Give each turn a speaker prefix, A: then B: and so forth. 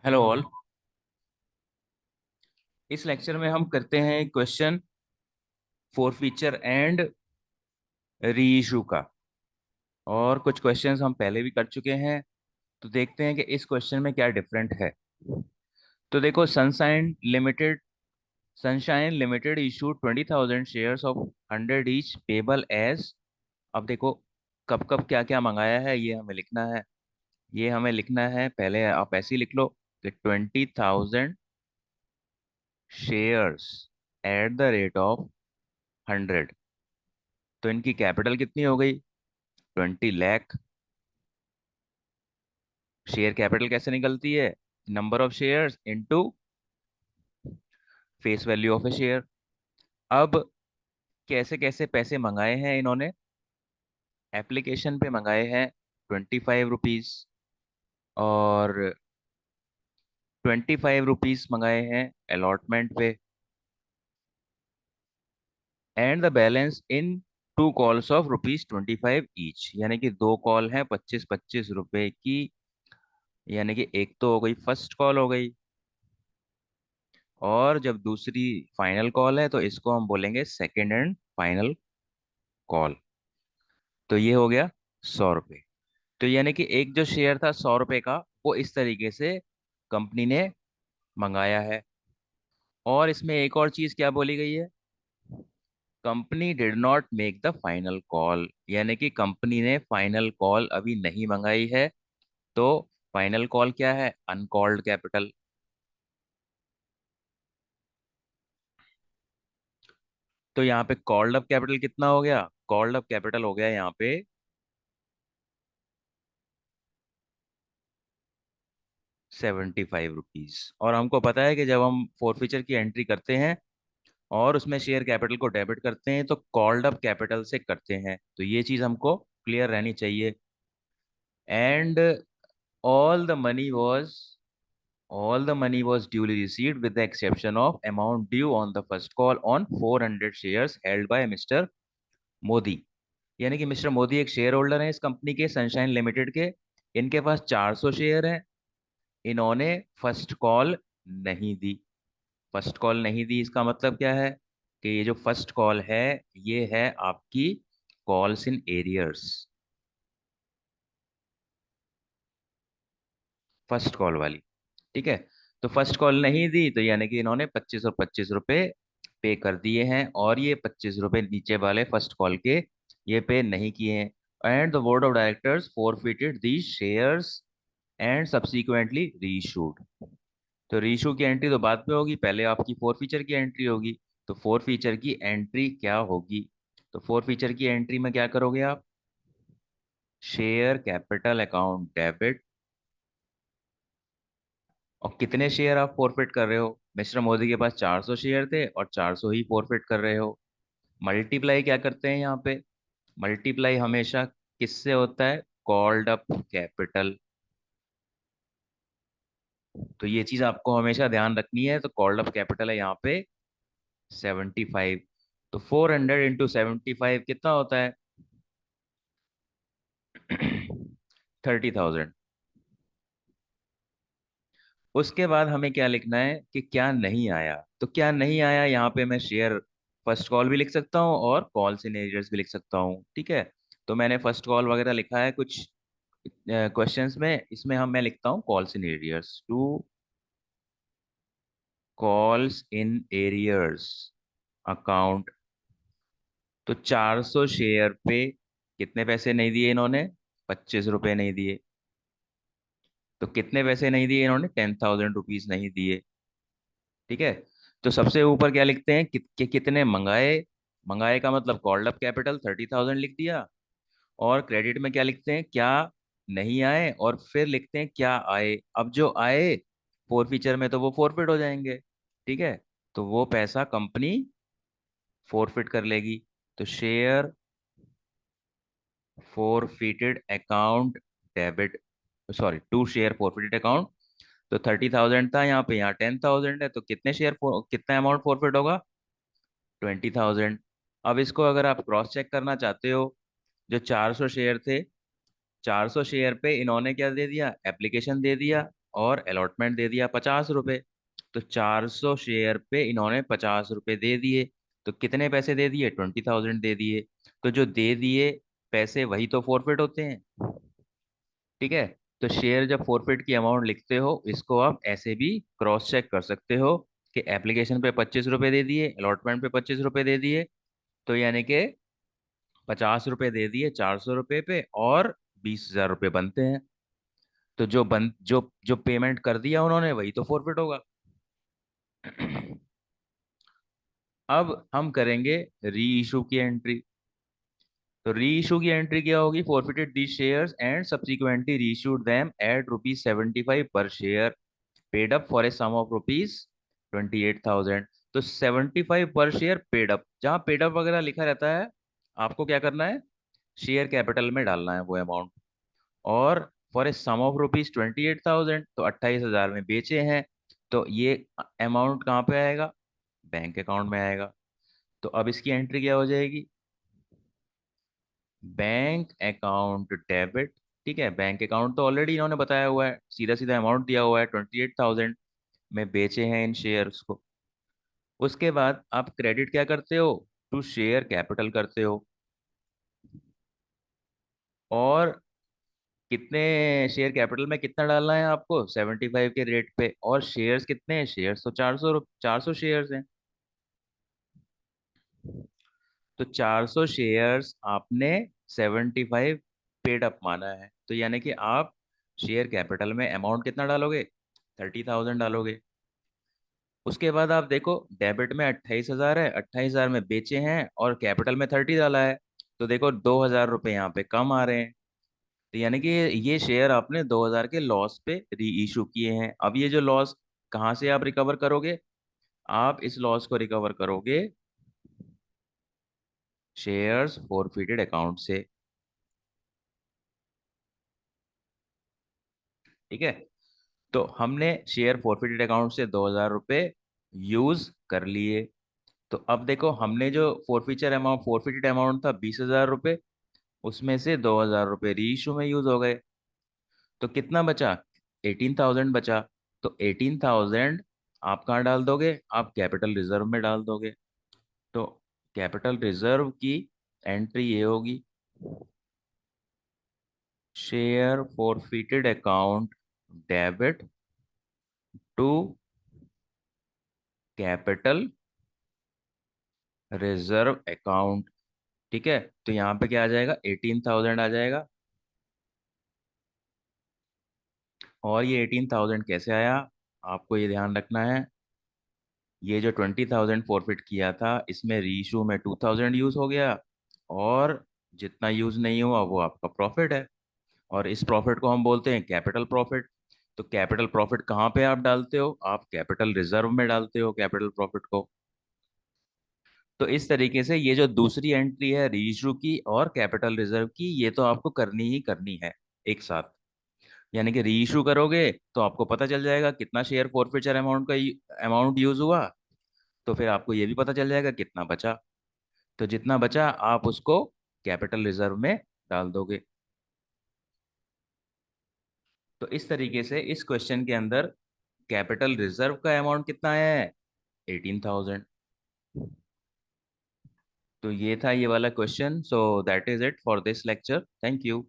A: Hello all. इस lecture में हम करते हैं question for feature and re issue का। और कुछ क्वेश्चंस हम पहले भी कर चुके हैं, तो देखते हैं कि इस क्वेश्चन में क्या डिफरेंट है। तो देखो, Sunshine Limited issue 20,000 shares of 100 each payable as. अब देखो, कब कब क्या क्या मंगाया है ये हमें लिखना है। ये हमें लिखना है, पहले आप ऐसे ही लिख लो कि 20,000 shares at the rate of 100। तो इनकी कैपिटल कितनी हो गई? 20 लाख। शेयर कैपिटल कैसे निकलती है? Number of shares into face value of A share. अब कैसे कैसे पैसे मंगाए हैं इन्होंने? एप्लीकेशन पे मंगाए हैं 25 रुपीज, और 25 रुपीज मंगाए हैं अलॉटमेंट पे, and the balance in 2 calls of ₹25 each, यानी कि 2 कॉल हैं 25-25 रुपए की। यानी कि एक तो हो गई फर्स्ट कॉल हो गई, और जब दूसरी फाइनल कॉल है तो इसको हम बोलेंगे सेकेंड एंड फाइनल कॉल। तो ये हो गया 100 रुपये। तो यानी कि एक जो शेयर था 100 रुपये का, वो इस तरीके से कंपनी ने मंगाया है। और इसमें एक और चीज क्या बोली गई है? Company did not make the final call, यानी कि कंपनी ने फाइनल कॉल अभी नहीं मंगाई है। तो फाइनल कॉल क्या है? Uncalled capital. तो यहाँ पे कॉल्ड अप कैपिटल कितना हो गया? कॉल्ड अप कैपिटल हो गया यहाँ पे 75 रुपीज। और हमको पता है कि जब हम फोर फीचर की एंट्री करते हैं और उसमें शेयर कैपिटल को डेबिट करते हैं तो कॉल्ड अप कैपिटल से करते हैं, तो ये चीज हमको क्लियर रहनी चाहिए। And all the money was all the money was duly received with the exception of amount due on the first call on 400 shares held by mister Modi. यानी कि मिस्टर मोदी एक शेयर होल्डर है इस कंपनी के, sunshine limited के। इनके पास 400 share हैं। इन्होंने फर्स्ट कॉल नहीं दी। फर्स्ट कॉल नहीं दी, इसका मतलब क्या है? कि ये जो फर्स्ट कॉल है, ये है आपकी calls in arrears, first call वाली। ठीक है। तो फर्स्ट कॉल नहीं दी, तो यानी कि इन्होंने 25 और 25 रुपए पे कर दिए हैं, और ये 25 रुपए नीचे वाले फर्स्ट कॉल के ये पे नहीं किए हैं। And the board of directors forfeited these shares and subsequently reissued. तो रीइशू की एंट्री तो बाद में होगी, पहले आपकी फोर फीचर की एंट्री होगी। तो फोर फीचर की एंट्री क्या होगी? तो फोर फीचर की एंट्री में क्या करोगे आप? Share capital account debit. और कितने शेयर आप फॉरफिट कर रहे हो? मिस्टर मोदी के पास 400 शेयर थे और 400 ही फॉरफिट कर रहे हो। मल्टीप्लाई क्या करते हैं यहाँ पे? मल्टीप्लाई हमेशा किससे होता है? Called up capital. तो ये चीज आपको हमेशा ध्यान रखनी है। तो कॉल्ड अप कैपिटल है यहाँ पे 75। तो 400 × 75 कितना होता है? 30,000। उसके बाद हमें क्या लिखना है कि क्या नहीं आया? तो क्या नहीं आया, यहाँ पे मैं शेयर फर्स्ट कॉल भी लिख सकता हूँ और कॉल सिनेरियर्स भी लिख सकता हूँ। ठीक है। तो मैंने फर्स्ट कॉल वगैरह लिखा है कुछ क्वेश्चंस में, इसमें हम मैं लिखता हूँ call in arrears to calls in arrears account. तो 400 शेयर पे कितने पैसे नहीं दिए इन्होंने? 25 रुपए नहीं दिए। तो कितने पैसे नहीं दिए इन्होंने? 10,000 रुपीज नहीं दिए। ठीक है। तो सबसे ऊपर क्या लिखते हैं कि कितने मंगाए? मंगाए का मतलब कॉल्ड अप कैपिटल 30,000 लिख दिया। और क्रेडिट में क्या लिखते हैं? क्या नहीं आए, और फिर लिखते हैं क्या आए। अब जो आए फोर फीचर में तो वो फोरफिट हो जाएंगे। ठीक है। तो वो पैसा कंपनी फोरफिट कर लेगी। तो share forfeited account debit, sorry, to share forfeited account. तो 30,000 था यहाँ पे, यहाँ 10,000 है, तो कितने शेयर कितना अमाउंट फोरफिट होगा? 20,000। अब इसको अगर आप क्रॉस चेक करना चाहते हो, जो 400 शेयर थे, 400 शेयर पे इन्होंने क्या दे दिया? एप्लीकेशन दे दिया। और अलॉटमेंट दे दिया 50 रुपये। तो 400 शेयर पे इन्होंने 50 रुपये दे दिए। तो कितने पैसे दे दिए? 20,000 दे दिए। तो जो दे दिए पैसे वही तो फॉरफिट होते हैं। ठीक है। तो शेयर जब फॉरफिट की अमाउंट लिखते हो, इसको आप ऐसे भी क्रॉस चेक कर सकते हो कि एप्लीकेशन पे 25 रुपये दे दिए, अलॉटमेंट पे 25 रुपये दे दिए, तो यानी कि 50 रुपये दे दिए 400 रुपये पे, और 20,000 रुपये बनते हैं। तो जो पेमेंट कर दिया उन्होंने वही तो फॉरफिट होगा। अब हम करेंगे री इशू की एंट्री। तो री इशू की एंट्री क्या होगी? Forfeited the shares and subsequently reissued them at ₹75 per share, paid up for a sum of ₹28,000। तो 75 पर शेयर पेड अप, जहाँ पेड अप वगैरह लिखा रहता है, आपको क्या करना है? शेयर कैपिटल में डालना है वो अमाउंट। और फॉर ए सम ऑफ ₹28,000, तो 28,000 में बेचे हैं। तो ये अमाउंट कहाँ पे आएगा? बैंक अकाउंट में आएगा। तो अब इसकी एंट्री क्या हो जाएगी? Bank account debit. ठीक है, बैंक अकाउंट तो ऑलरेडी इन्होंने बताया हुआ है, सीधा सीधा अमाउंट दिया हुआ है, 28,000 में बेचे हैं इन शेयर्स को। उसके बाद आप क्रेडिट क्या करते हो? टू शेयर कैपिटल करते हो। और कितने शेयर कैपिटल में कितना डालना है आपको? 75 के रेट पे। और शेयर्स कितने हैं? शेयर्स तो 400 शेयर्स हैं। तो 400 शेयर्स आपने 75 पेड अप माना है, तो यानी कि आप शेयर कैपिटल में अमाउंट कितना डालोगे? 30,000 डालोगे। उसके बाद आप देखो, डेबिट में 28,000 है, 28,000 में बेचे हैं और कैपिटल में 30 डाला है। तो देखो 2,000 रुपये यहाँ पे कम आ रहे हैं। तो यानी कि ये शेयर आपने 2,000 के लॉस पे री इशू किए हैं। अब ये जो लॉस कहाँ से आप रिकवर करोगे? आप इस लॉस को रिकवर करोगे शेयर्स फॉरफिटेड अकाउंट से। ठीक है। तो हमने शेयर फॉरफिटेड अकाउंट से 2,000 रुपये यूज कर लिए। तो अब देखो, हमने जो फॉरफिटेड अमाउंट था 20,000 रुपये, उसमें से 2,000 रुपये री इशू में यूज हो गए। तो कितना बचा? 18,000 बचा। तो 18,000 आप कहाँ डाल दोगे? आप कैपिटल रिजर्व में डाल दोगे। तो कैपिटल रिजर्व की एंट्री ये होगी, share forfeited account debit to capital reserve account. ठीक है। तो यहाँ पे क्या आ जाएगा? 18,000 आ जाएगा। और ये 18,000 कैसे आया? आपको ये ध्यान रखना है, ये जो 20,000 फॉरफिट किया था, इसमें रीइशू में 2,000 यूज हो गया, और जितना यूज नहीं हुआ वो आपका प्रॉफिट है। और इस प्रॉफिट को हम बोलते हैं कैपिटल प्रॉफिट। तो कैपिटल प्रॉफिट कहाँ पे आप डालते हो? आप कैपिटल रिजर्व में डालते हो कैपिटल प्रॉफिट को। तो इस तरीके से ये जो दूसरी एंट्री है रीइशू की और कैपिटल रिजर्व की, ये तो आपको करनी ही करनी है एक साथ। यानी कि रीइशू करोगे तो आपको पता चल जाएगा कितना शेयर फॉरफिचर अमाउंट का अमाउंट यूज हुआ। तो फिर आपको ये भी पता चल जाएगा कितना बचा। तो जितना बचा आप उसको कैपिटल रिजर्व में डाल दोगे। तो इस तरीके से इस क्वेश्चन के अंदर कैपिटल रिजर्व का अमाउंट कितना है? 18,000। तो ये था ये वाला question. So that is it for this lecture. Thank you.